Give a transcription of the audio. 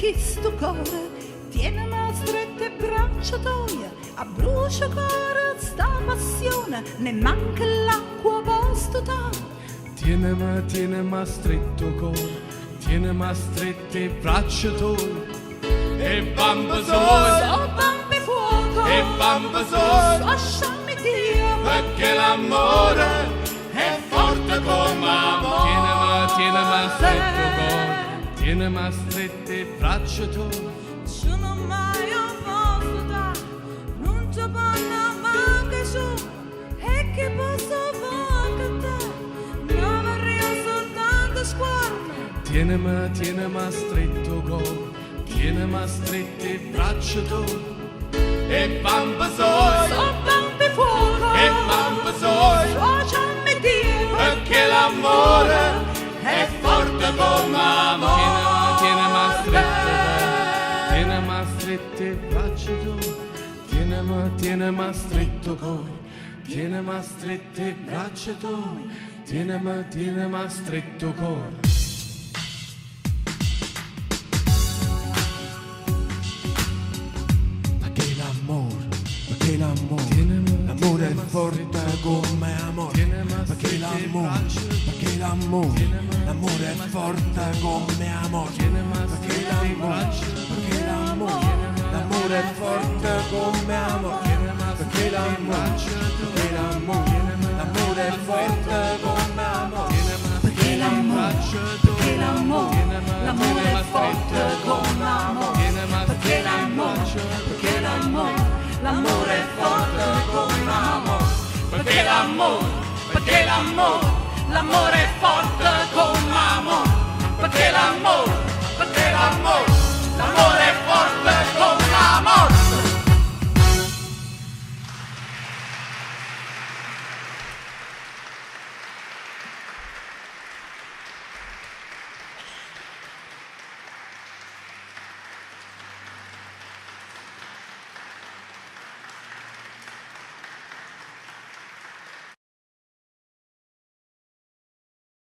chi sto cuore, tienimi strette braccia tue, abbrucio cuore sta passione, ne manca l'acqua posto te. Tienimi stretto cuore, tienimi strette braccia tue, e bamba sole, Oh bambi fuoco, e bamba sole, lasciami Dio, perché l'amore è forte come amore. Tienimi stretto cuore, tienimi strette braccia tue, io non mai ho posto da, non ci parla manca su, e che posso fare te, non vorrei soltanto sguardo. tienimi stretto cuore, tienimi strette braccia tue, e bamba sole, Oh bambi fuoco, e bamba sole, lasciami Dio, perché l'amore è forte come amore. Tienimi strette braccia tue, tienimi stretto cuore, tienimi strette braccia tue, tienimi stretto cuore. L'amore è forte come amore, perché l'amore è forte come amore, perché l'amore è forte come amore, perché l'amore è forte come amore, perché l'amore è forte come amore, perché l'amore è forte come amore, perché l'amore è forte come